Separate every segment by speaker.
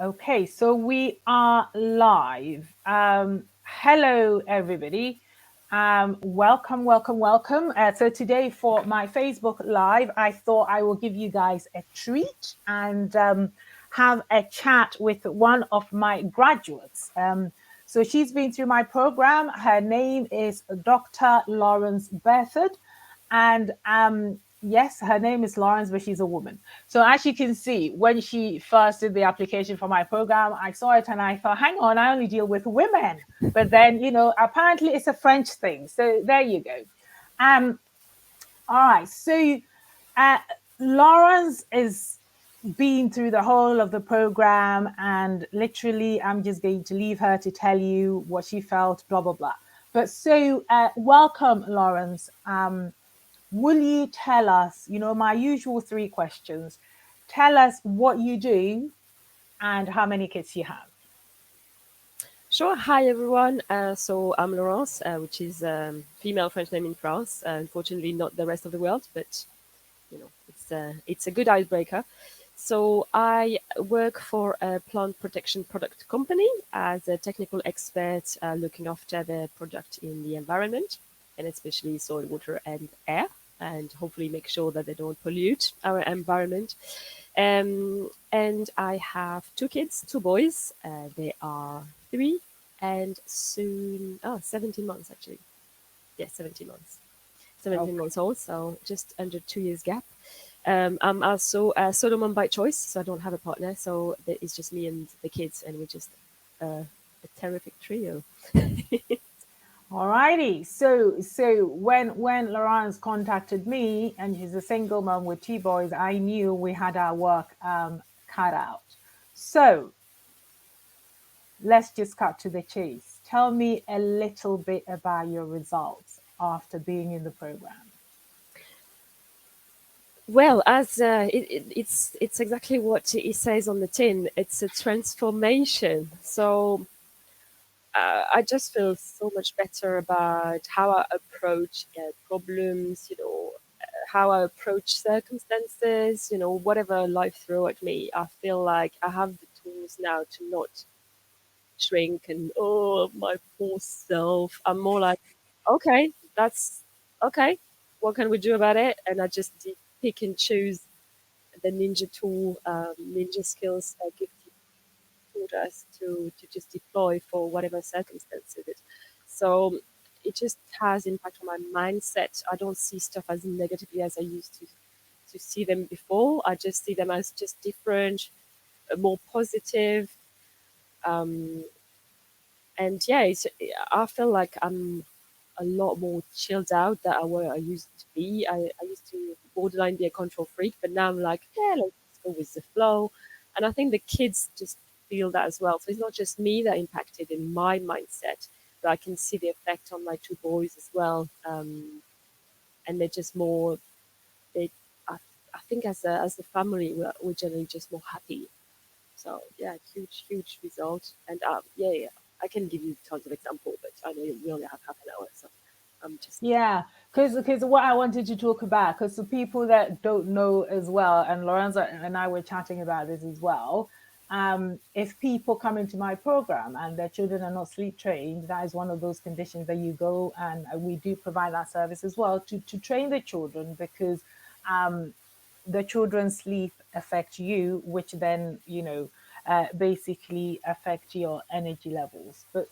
Speaker 1: Okay, so we are live. Hello, everybody. Welcome, welcome, welcome. So today for my Facebook Live, I thought I will give you guys a treat and have a chat with one of my graduates. So she's been through my program. Her name is Dr. Laurence Bedford, and yes, her name is Laurence, but she's a woman. So as you can see, when she first did the application for my program, I saw it and I thought, hang on, I only deal with women. But then, apparently it's a French thing. So there you go. Um, all right. So uh, Laurence is been through the whole of the program, and literally I'm just going to leave her to tell you what she felt, blah, blah, blah. But so welcome, Laurence. Will you tell us, my usual three questions? Tell us what you do and how many kids you have.
Speaker 2: Sure. Hi, everyone. So I'm Laurence, which is female French name in France. Unfortunately, not the rest of the world, but it's a good icebreaker. So I work for a plant protection product company as a technical expert, looking after the product in the environment, and especially soil, water, and air, and hopefully make sure that they don't pollute our environment. And I have two kids, two boys. They are 3 and soon 17 months actually. Yeah, 17 months. 17
Speaker 1: Okay.
Speaker 2: months old, so just under 2 years gap. I'm also a solo mom by choice, so I don't have a partner. So it's just me and the kids, and we're just a terrific trio.
Speaker 1: All righty. So when Laurence contacted me, and she's a single mom with two boys, I knew we had our work cut out. So let's just cut to the chase. Tell me a little bit about your results after being in the program.
Speaker 2: Well, as it's exactly what it says on the tin. It's a transformation. So I just feel so much better about how I approach problems. How I approach circumstances. Whatever life throw at me, I feel like I have the tools now to not shrink and oh my poor self. I'm more like, okay, that's okay. What can we do about it? And I just pick and choose the ninja tool, ninja skills Gifty taught us to just deploy for whatever circumstances it is. So it just has impact on my mindset. I don't see stuff as negatively as I used to see them before. I just see them as just different, more positive. Um, and yeah, I feel like I'm a lot more chilled out than I used to be. I used to borderline be a control freak, but now I'm like, yeah, let's go with the flow. And I think the kids just feel that as well. So it's not just me that impacted in my mindset, but I can see the effect on my two boys as well. And they're just more, they, I, I think as a family, we're generally just more happy. So yeah, huge, huge result. And yeah, I can give you tons of examples, but I know we only have half an hour, so I'm just
Speaker 1: Yeah, because what I wanted to talk about, because the people that don't know as well, and Lorenzo and I were chatting about this as well. If people come into my program and their children are not sleep trained, that is one of those conditions that you go, and we do provide that service as well to train the children, because um, the children's sleep affect you, which then basically affect your energy levels. But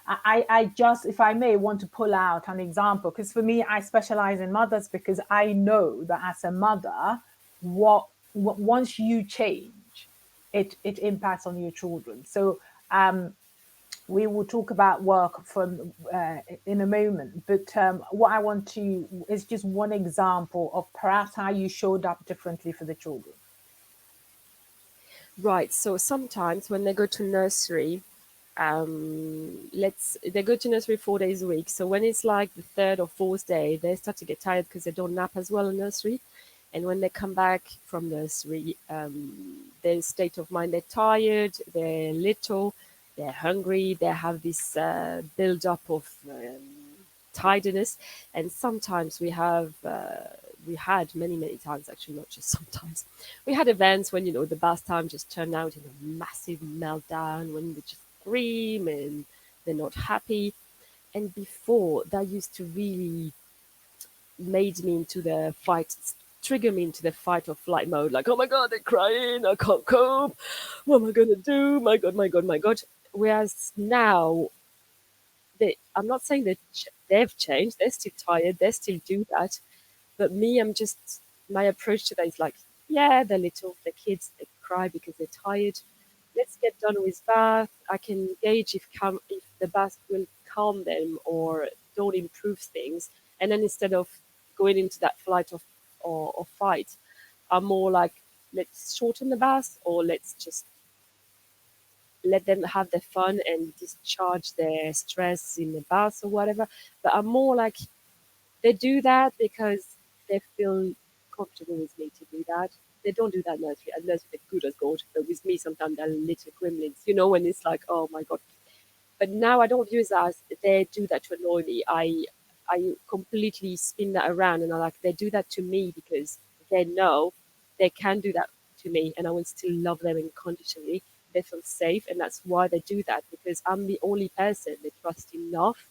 Speaker 1: I just, if I may, want to pull out an example, because for me, I specialize in mothers, because I know that as a mother, what once you change, it impacts on your children. So we will talk about work from in a moment, but what I want to is just one example of perhaps how you showed up differently for the children.
Speaker 2: right. So sometimes when they go to nursery, they go to nursery 4 days a week. So when it's like the third or fourth day, they start to get tired because they don't nap as well in nursery. And when they come back from nursery, their state of mind, they're tired, they're little, they're hungry, they have this build up of tidiness. And sometimes we have we had many times, actually, not just sometimes. We had events when, the bath time just turned out in a massive meltdown, when they just scream and they're not happy. And before, that used to really made me into the fight, trigger me into the fight or flight mode. Like, oh my God, they're crying. I can't cope. What am I going to do? My God, my God, my God. Whereas now, I'm not saying that they've changed. They're still tired. They still do that. But me, my approach to that is like, yeah, they're little, they're kids, they cry because they're tired. Let's get done with bath. I can gauge if the bath will calm them or don't improve things. And then instead of going into that flight or fight, I'm more like, let's shorten the bath, or let's just let them have their fun and discharge their stress in the bath or whatever. But I'm more like, they do that because they feel comfortable with me to do that. They don't do that nursery. At nursery, they're good as gold. But with me, sometimes they're little gremlins, when it's like, oh my God. But now I don't view it as they do that to annoy me. I completely spin that around, and I like, they do that to me because they know they can do that to me, and I will still love them unconditionally. They feel safe, and that's why they do that, because I'm the only person they trust enough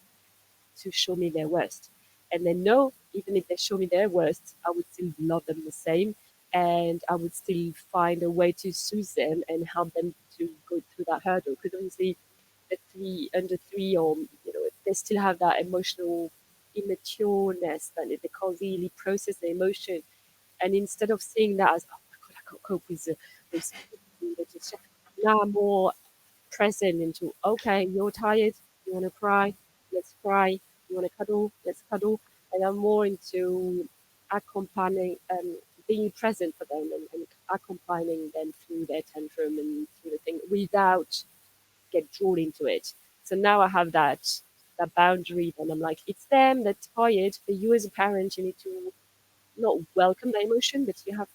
Speaker 2: to show me their worst. And they know even if they show me their worst, I would still love them the same. And I would still find a way to soothe them and help them to go through that hurdle. Because obviously, under three, or they still have that emotional immatureness that they can't really process the emotion. And instead of seeing that as, oh my God, I can't cope with this, now I'm more present into, okay, you're tired, you want to cry, let's cry, you want to cuddle, let's cuddle. And I'm more into accompanying, being present for them, and accompanying them through their tantrum and through the thing without get drawn into it. So now I have that boundary, and I'm like, it's them, they're tired, but you as a parent, you need to not welcome the emotion, but you have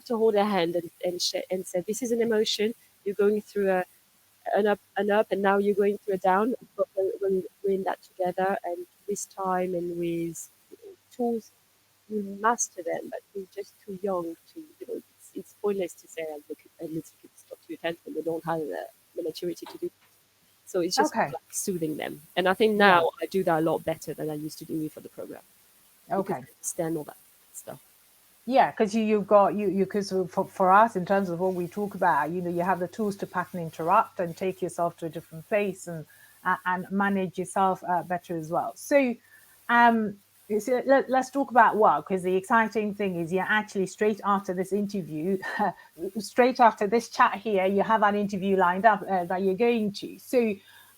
Speaker 2: to hold their hand and say, this is an emotion. You're going through an up, and now you're going through a down. But we're in that together, and with time and with tools, we master them. But we're just too young to, it's pointless to say, look, a little kid stop to attend when they don't have the maturity to do. So it's just
Speaker 1: Okay.
Speaker 2: like soothing them. And I think
Speaker 1: Yeah.
Speaker 2: now I do that a lot better than I used to do it for the program, because
Speaker 1: Okay.
Speaker 2: I understand all that stuff.
Speaker 1: Yeah, because you've got because for us, in terms of what we talk about, you have the tools to pattern interrupt and take yourself to a different place, and manage yourself better as well. Um let's talk about work, because the exciting thing is, you're actually straight after this interview, straight after this chat here, you have an interview lined up that you're going to.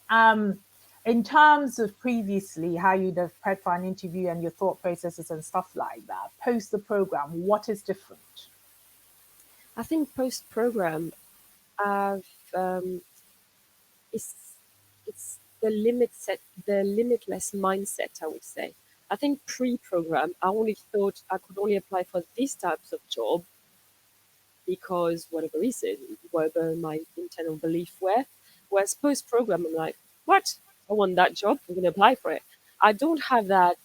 Speaker 1: Um in terms of previously how you'd have prepped for an interview and your thought processes and stuff like that, post the program, what is different?
Speaker 2: I think post program, I've it's the limitless mindset, I would say. I think pre-program, I only thought I could only apply for these types of job because whatever reason, whatever my internal belief were. Whereas post-program, I'm like, what? I want that job. I'm going to apply for it. I don't have that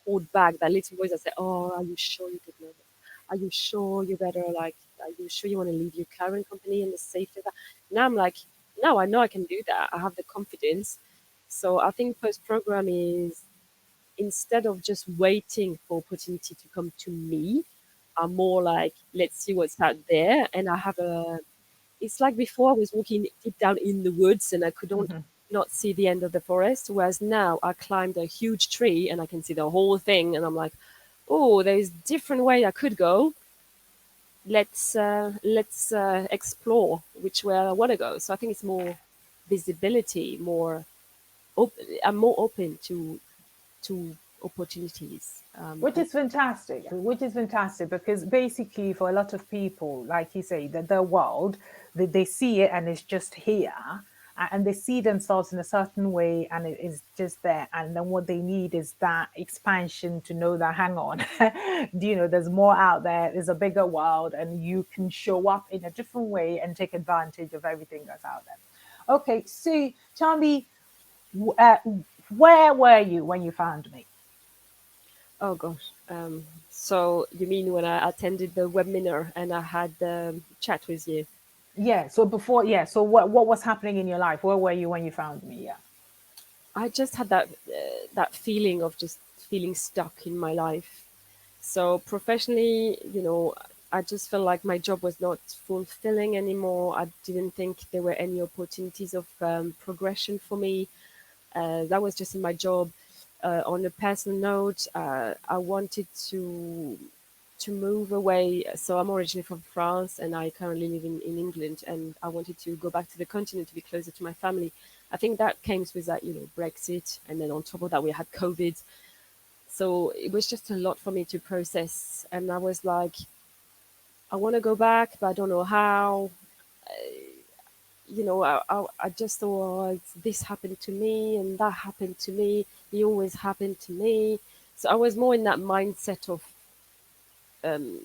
Speaker 2: hold back, that little voice that say, oh, are you sure you could know that? Are you sure you better, like, are you sure you want to leave your current company and the safety of that? Now I'm like, no, I know I can do that. I have the confidence. So I think post-program is, instead of just waiting for opportunity to come to me, I'm more like, let's see what's out there. And I have it's like before I was walking deep down in the woods and I could not see the end of the forest. Whereas now I climbed a huge tree and I can see the whole thing. And I'm like, oh, there's different way I could go. Let's explore which way I want to go. So I think it's more visibility, I'm more open to opportunities.
Speaker 1: Which
Speaker 2: And
Speaker 1: is fantastic,
Speaker 2: yeah,
Speaker 1: because basically, for a lot of people, like you say, that the world, they see it and it's just here, and they see themselves in a certain way, and it is just there, and then what they need is that expansion to know that, hang on, there's more out there, there's a bigger world, and you can show up in a different way and take advantage of everything that's out there. Okay, so tell me, where were you when you found me?
Speaker 2: Oh gosh. So you mean when I attended the webinar and I had the chat with you?
Speaker 1: Yeah. So before, yeah. So what was happening in your life? Where were you when you found me? Yeah.
Speaker 2: I just had that feeling of just feeling stuck in my life. So professionally, I just felt like my job was not fulfilling anymore. I didn't think there were any opportunities of progression for me. That was just in my job. On a personal note, I wanted to move away. So I'm originally from France, and I currently live in England. And I wanted to go back to the continent to be closer to my family. I think that came with that, Brexit, and then on top of that, we had COVID. So it was just a lot for me to process, and I was like, I want to go back, but I don't know how. I just thought, oh, this happened to me and that happened to me. It always happened to me. So I was more in that mindset of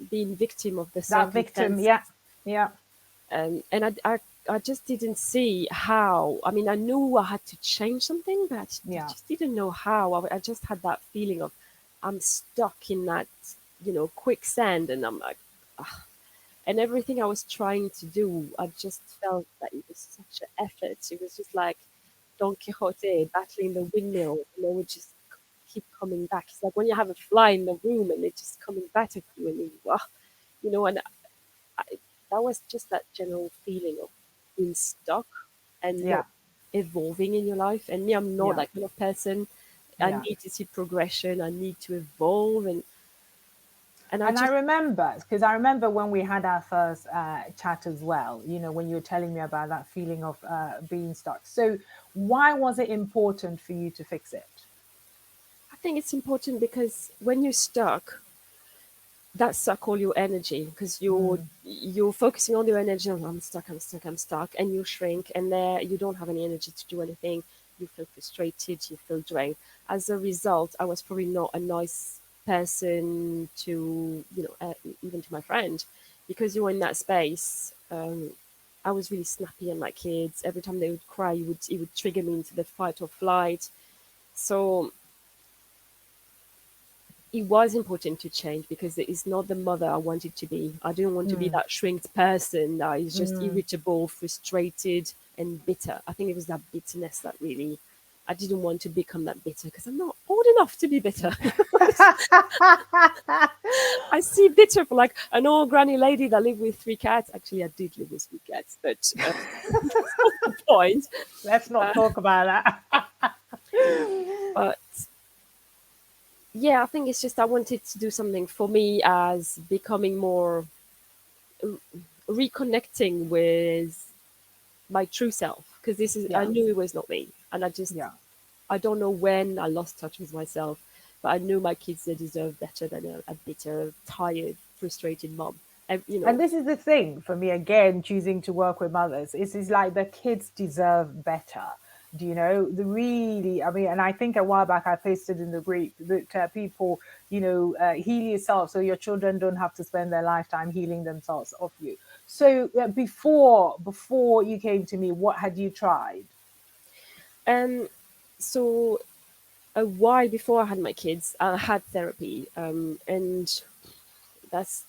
Speaker 2: being victim of the
Speaker 1: That victim.
Speaker 2: circumstances.
Speaker 1: Yeah. Yeah.
Speaker 2: And I just didn't see how. I mean, I knew I had to change something, but I
Speaker 1: Yeah.
Speaker 2: just didn't know how. I just had that feeling of I'm stuck in that, quicksand, and I'm like, ah. And everything I was trying to do, I just felt that it was such an effort. It was just like Don Quixote battling the windmill, and they would just keep coming back. It's like when you have a fly in the room and they're just coming back at you, and and I, that was just that general feeling of being stuck and
Speaker 1: Yeah.
Speaker 2: not evolving in your life. And me, I'm not
Speaker 1: Yeah.
Speaker 2: that kind of person. I
Speaker 1: Yeah.
Speaker 2: need to see progression. I need to evolve, and I
Speaker 1: And I
Speaker 2: just
Speaker 1: remember, because I remember when we had our first chat as well, when you were telling me about that feeling of being stuck. So, why was it important for you to fix it?
Speaker 2: I think it's important because when you're stuck, that suck all your energy because
Speaker 1: Mm,
Speaker 2: you're focusing all your energy on I'm stuck, I'm stuck, I'm stuck, and you shrink, and there you don't have any energy to do anything. You feel frustrated, you feel drained. As a result, I was probably not a nice person to even to my friend, because you were in that space. I was really snappy on my kids. Every time they would cry, it would trigger me into the fight or flight. So it was important to change because it is not the mother I wanted to be. I didn't want to be
Speaker 1: mm,
Speaker 2: that shrinked person that is just
Speaker 1: mm.
Speaker 2: irritable, frustrated, and bitter. I think it was that bitterness that really, I didn't want to become that bitter because I'm not old enough to be bitter. I see bitter for like an old granny lady that lived with three cats. Actually, I did live with three cats, but that's not the point.
Speaker 1: Let's not
Speaker 2: Uh,
Speaker 1: talk about that.
Speaker 2: but yeah, I think it's just I wanted to do something for me as becoming more reconnecting with my true self because this is I
Speaker 1: Yeah.
Speaker 2: knew it was not me, and
Speaker 1: Yeah.
Speaker 2: I don't know when I lost touch with myself, but I knew my kids they deserve better than a bitter, tired, frustrated mom. And,
Speaker 1: And this is the thing for me again, choosing to work with mothers. It's like the kids deserve better. Do you know the really? I mean, and I think a while back I posted in the group that people, heal yourself so your children don't have to spend their lifetime healing themselves off you. So before you came to me, what had you tried?
Speaker 2: um, so a while before I had my kids, I had therapy, and that's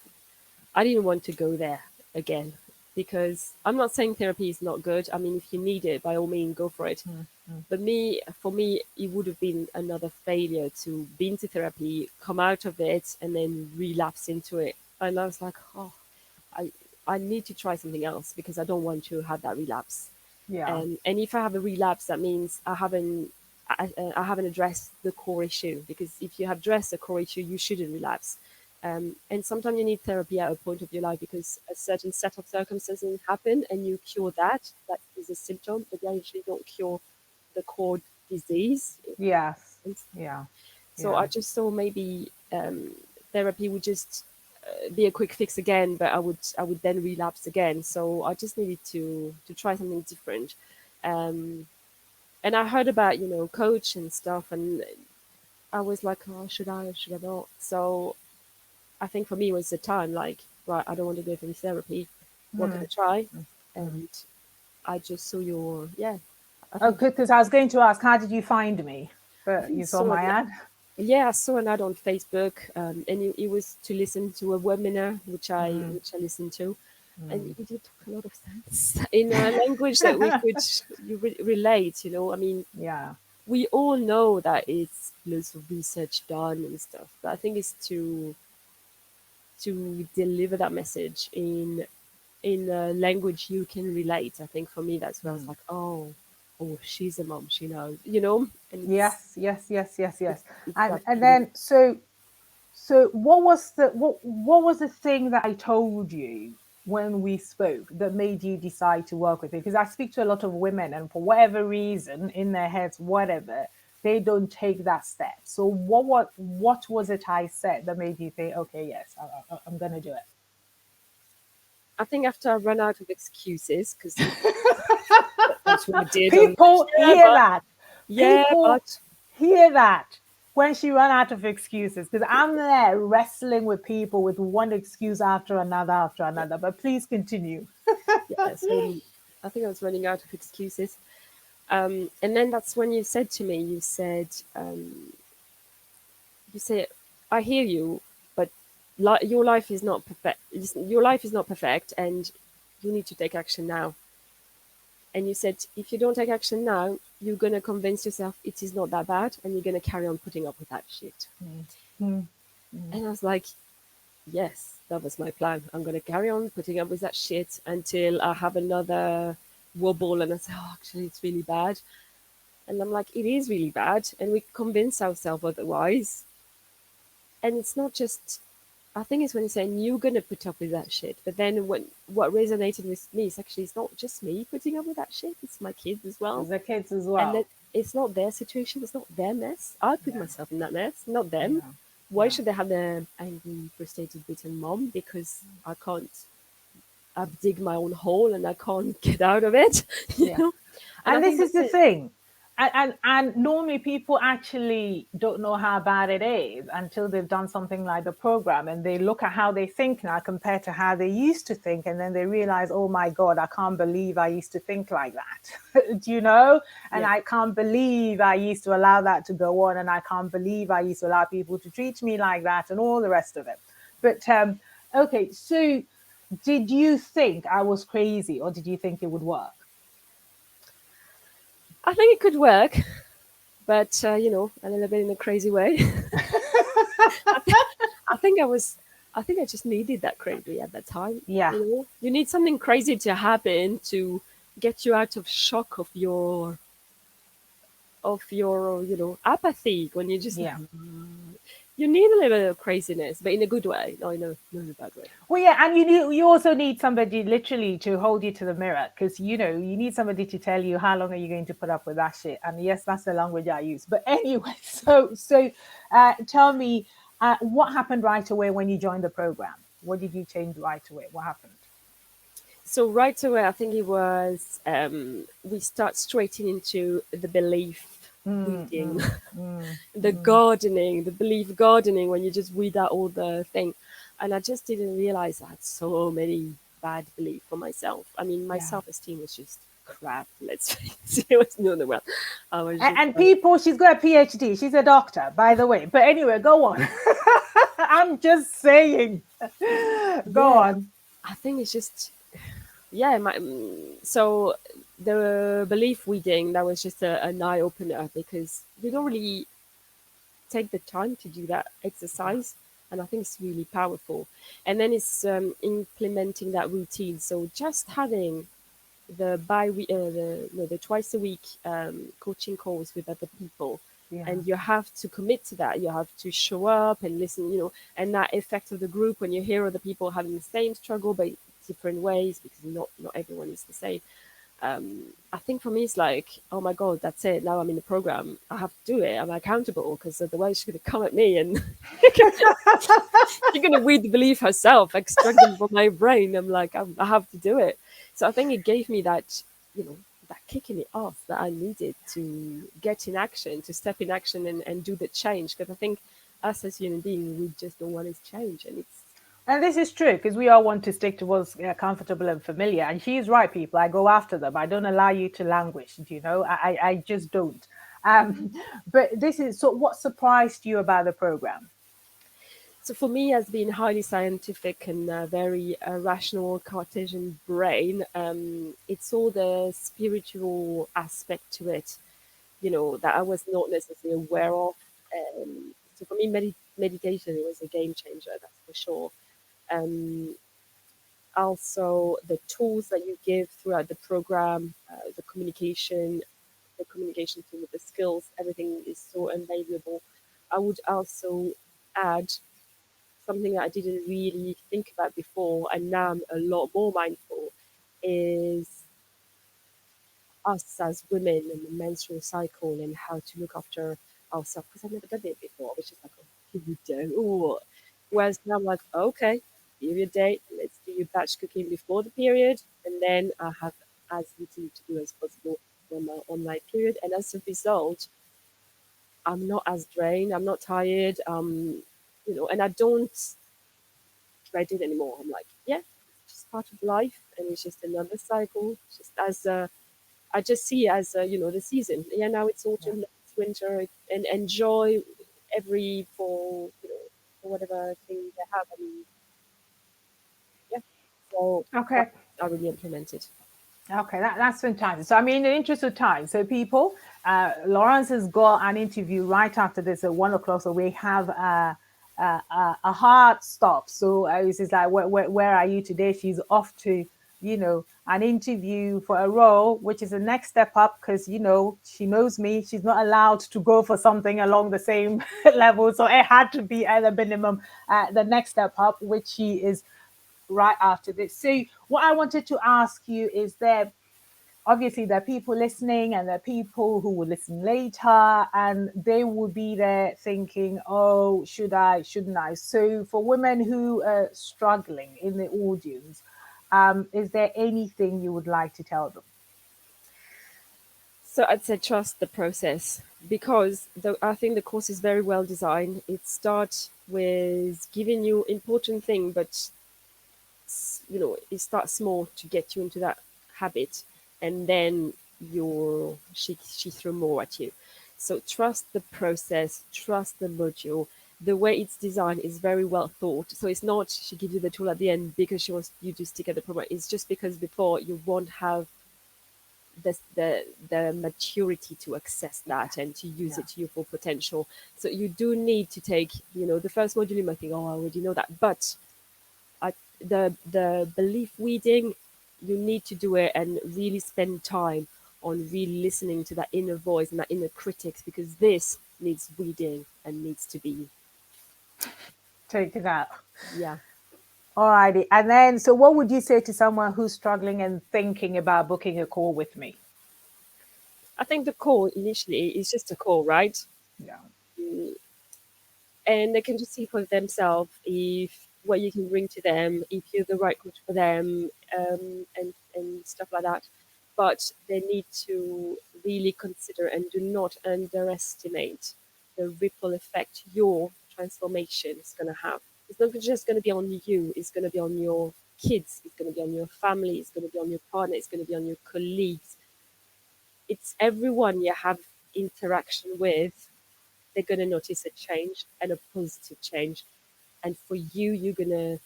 Speaker 2: I didn't want to go there again because I'm not saying therapy is not good. I mean, if you need it, by all means, go for it.
Speaker 1: Mm, mm,
Speaker 2: But for me, it would have been another failure to be into therapy, come out of it, and then relapse into it. And I was like, oh, I I need to try something else because I don't want to have that relapse.
Speaker 1: yeah,
Speaker 2: And if I have a relapse, that means I haven't addressed the core issue. Because if you have addressed the core issue, you shouldn't relapse. And sometimes you need therapy at a point of your life because a certain set of circumstances happen, and you cure that. That is a symptom, but you usually don't cure the core disease.
Speaker 1: yes,
Speaker 2: And
Speaker 1: yeah,
Speaker 2: so I
Speaker 1: yeah.
Speaker 2: just thought maybe therapy would just be a quick fix again, but I would then relapse again. So I just needed to try something different. Um, and I heard about coach and stuff, and I was like, oh, should I or should I not? So I think for me it was the time like, right, I don't want to go for this therapy. What can I
Speaker 1: Mm,
Speaker 2: try?
Speaker 1: mm, mm.
Speaker 2: And I just saw your yeah. I
Speaker 1: Oh,
Speaker 2: think
Speaker 1: because I was going to ask, how did you find me?
Speaker 2: I
Speaker 1: But
Speaker 2: think
Speaker 1: you saw
Speaker 2: so.
Speaker 1: my ad.
Speaker 2: Yeah, I saw an ad on Facebook, and it was to listen to a webinar, which I listened to, and it did talk a lot of sense in a language that we could relate. I mean,
Speaker 1: Yeah.
Speaker 2: we all know that it's lots of research done and stuff, but I think it's to deliver that message in a language you can relate. I think for me, that's where I was like, oh, she's a mom, she knows, and
Speaker 1: Yes, yes, yes, yes, yes.
Speaker 2: it's
Speaker 1: And
Speaker 2: absolutely.
Speaker 1: then so what was the thing that I told you when we spoke that made you decide to work with me? Because I speak to a lot of women, and for whatever reason, in their heads, whatever, they don't take that step. So what was it I said that made you think, okay, yes, I'm gonna do
Speaker 2: I think after I ran out of excuses, because
Speaker 1: it?
Speaker 2: that's what I did. I was like,
Speaker 1: People hear that.
Speaker 2: yeah,
Speaker 1: People
Speaker 2: but
Speaker 1: hear that when she ran out of excuses, because I'm there wrestling with people with one excuse after another. But please continue.
Speaker 2: yeah. So I think I was running out of excuses. And then that's when you said to me, you said, I hear you, but your life is not perfect. Your life is not perfect, and you need to take action now. And you said, if you don't take action now, you're gonna convince yourself it is not that bad, and you're gonna carry on putting up with that shit.
Speaker 1: Mm, mm, mm.
Speaker 2: And I was like, yes, that was my plan. I'm gonna carry on putting up with that shit until I have another wobble, and I say, oh, actually, it's really bad. And I'm like, it is really bad, and we convince ourselves otherwise. And it's not just, I think it's when you're saying you're gonna put up with that shit, but then what resonated with me is actually it's not just me putting up with that shit; it's my kids as well,
Speaker 1: The kids as
Speaker 2: and that
Speaker 1: well.
Speaker 2: it's not their situation, it's not their mess. I put
Speaker 1: Yeah,
Speaker 2: myself in that mess, not them.
Speaker 1: yeah,
Speaker 2: Why
Speaker 1: yeah,
Speaker 2: should they have their angry, frustrated, beaten mom because I can't dig my own hole and I can't get out of it, you
Speaker 1: yeah.
Speaker 2: know? And I
Speaker 1: And this
Speaker 2: think
Speaker 1: is
Speaker 2: that's
Speaker 1: the
Speaker 2: it.
Speaker 1: thing. And normally people actually don't know how bad it is until they've done something like the program, and they look at how they think now compared to how they used to think, and then they realize, oh my God, I can't believe I used to think like that. Do you know? And
Speaker 2: Yeah.
Speaker 1: I can't believe I used to allow that to go on, and I can't believe I used to allow people to treat me like that, and all the rest of it. But okay, so did you think I was crazy, or did you think it would work?
Speaker 2: I think it could work, but a little bit in a crazy way. I, th- I think I was. I think I just needed that crazy at that time.
Speaker 1: Yeah,
Speaker 2: You need something crazy to happen to get you out of shock of your apathy when you just
Speaker 1: yeah.
Speaker 2: you need a little bit of craziness, but in a good way, not in a bad way.
Speaker 1: Well, yeah, and you also need somebody literally to hold you to the mirror, because you need somebody to tell you how long are you going to put up with that shit. And yes, that's the language I use. But anyway, tell me, what happened right away when you joined the program? What did you change right away? What happened?
Speaker 2: So right away, I think it was we start straight into the belief
Speaker 1: Mm,
Speaker 2: reading,
Speaker 1: mm, mm,
Speaker 2: the
Speaker 1: mm.
Speaker 2: gardening, the belief gardening when you just read out all the thing. And I just didn't realize I had so many bad beliefs for myself. I mean, my
Speaker 1: Yeah.
Speaker 2: self esteem was just crap. Let's face it, it was no, no, well, I was just
Speaker 1: And
Speaker 2: like,
Speaker 1: people, she's got a PhD. She's a doctor, by the way. But anyway, go on. I'm just saying. Go
Speaker 2: yeah,
Speaker 1: on.
Speaker 2: I think it's just, yeah. So the belief reading, that was just an eye opener because you don't really take the time to do that
Speaker 1: Yeah.
Speaker 2: exercise. And I think it's really powerful. And then it's implementing that routine. So just having the twice a week coaching calls with other people,
Speaker 1: Yeah.
Speaker 2: and you have to commit to that. You have to show up and listen, and that effect of the group when you hear other people having the same struggle but different ways, because not everyone is the same. I think for me, it's like, oh my God, that's it. Now I'm in the program. I have to do it. I'm accountable because otherwise she's going to come at me and she's going to read the belief herself, extract them from my brain. I'm like, I have to do it. So I think it gave me that kicking it off that I needed to get in action, to step in action and do the change. Because I think us as human beings, we just don't want to change. And it's,
Speaker 1: And this is true because we all want to stick to what's comfortable and familiar. And she's right, people. I go after them. I don't allow you to languish. Do you know? I just don't. But this is so. What surprised you about the program?
Speaker 2: So for me, as being highly scientific and very rational Cartesian brain, it's all the spiritual aspect to it, that I was not necessarily aware of. So for me, meditation it was a game changer, that's for sure. Um, Also, the tools that you give throughout the program, the communication tool, the skills, everything is so invaluable. I would also add something that I didn't really think about before, and now I'm a lot more mindful, is us as women and the menstrual cycle and how to look after ourselves. Because I've never done it before. I was just like, oh, here you do. Ooh. Whereas now I'm like, okay, period date, let's do your batch cooking before the period, and then I have as little to do as possible when my online period. And as a result, I'm not as drained, I'm not tired, and I don't dread it anymore. I'm like, yeah, it's just part of life, and it's just another cycle. Just as I just see it as the season. Yeah, now it's
Speaker 1: Yeah.
Speaker 2: autumn, now it's winter, and enjoy every fall, or whatever thing they have. I mean, yeah. So that
Speaker 1: Okay.
Speaker 2: I really implemented.
Speaker 1: Okay, that's fantastic. So, I mean, in the interest of time, so people, Laurence has got an interview right after this at 1 o'clock. So we have a hard stop. So it's just like, where are you today? She's off to, an interview for a role, which is the next step up because, she knows me. She's not allowed to go for something along the same level. So it had to be at a minimum the next step up, which she is right after this. So what I wanted to ask you is there obviously there are people listening and there are people who will listen later and they will be there thinking, oh, should I, shouldn't I? So for women who are struggling in the audience, is there anything you would like to tell them?
Speaker 2: So I'd say trust the process because I think the course is very well designed. It starts with giving you important thing, but it starts small to get you into that habit, and then she throw more at you. So trust the process, trust the module. The way it's designed is very well thought. So it's not she gives you the tool at the end because she wants you to stick at the program. It's just because before you won't have the maturity to access that and to use
Speaker 1: Yeah.
Speaker 2: it to your full potential. So you do need to take, the first module you might think, oh, I already know that, but the belief weeding, you need to do it and really spend time on really listening to that inner voice and that inner critics because this needs weeding and needs to be,
Speaker 1: Take it out.
Speaker 2: yeah.
Speaker 1: Alrighty. And then, so what would you say to someone who's struggling and thinking about booking a call with me?
Speaker 2: I think the call initially is just a call, right?
Speaker 1: Yeah.
Speaker 2: And they can just see for themselves if what you can bring to them, if you're the right coach for them, and stuff like that. But they need to really consider and do not underestimate the ripple effect your transformation is going to have. It's not just going to be on you, it's going to be on your kids, it's going to be on your family, it's going to be on your partner, it's going to be on your colleagues. It's everyone you have interaction with, they're going to notice a change and a positive change. And for you, you're going to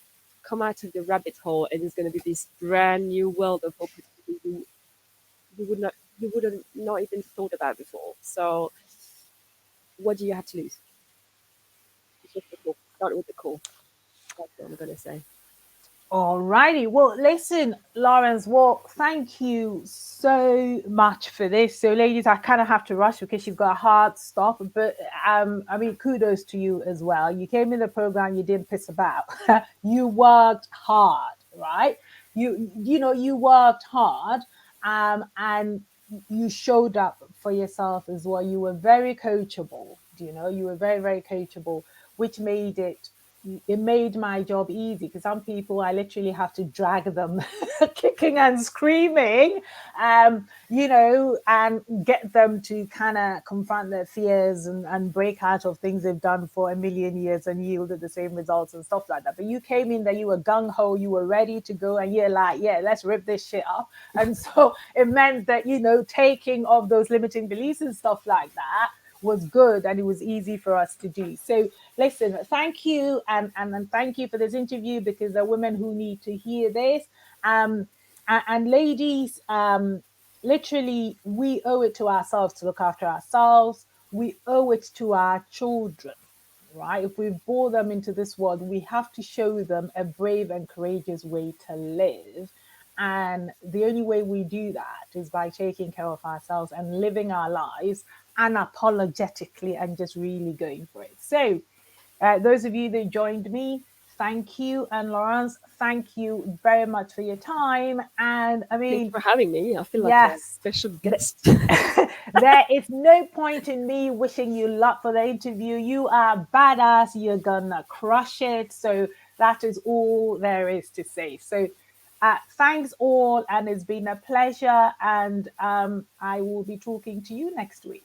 Speaker 2: come out of the rabbit hole and it's going to be this brand new world of opportunity you would have not even thought about before. So what do you have to lose? It's just the call. Start with the call. That's what I'm going to say.
Speaker 1: All righty. Well, listen, Laurence, well, thank you so much for this. So, ladies, I kind of have to rush because she's got a hard stop. But I mean, kudos to you as well. You came in the program, you didn't piss about. You worked hard, right? You worked hard, and you showed up for yourself as well. You were very coachable. You were very, very coachable, which made it it made my job easy, because some people I literally have to drag them kicking and screaming, and get them to kind of confront their fears and break out of things they've done for a million years and yielded the same results and stuff like that. But you came in that you were gung-ho, you were ready to go, and you're like, yeah, let's rip this shit up. And so it meant that, taking of those limiting beliefs and stuff like that was good, and it was easy for us to do. So listen, thank you, and thank you for this interview, because there are women who need to hear this. And ladies, literally, we owe it to ourselves to look after ourselves. We owe it to our children, right? If we've brought them into this world, we have to show them a brave and courageous way to live. And the only way we do that is by taking care of ourselves and living our lives unapologetically and just really going for it. So, those of you that joined me, thank you. And Laurence, thank you very much for your time. And I
Speaker 2: Thank you
Speaker 1: mean,
Speaker 2: for having me. I feel like a
Speaker 1: yes,
Speaker 2: special guest.
Speaker 1: there is no point in me wishing you luck for the interview. You are badass. You're gonna crush it. So that is all there is to say. So thanks all, and it's been a pleasure. And I will be talking to you next week.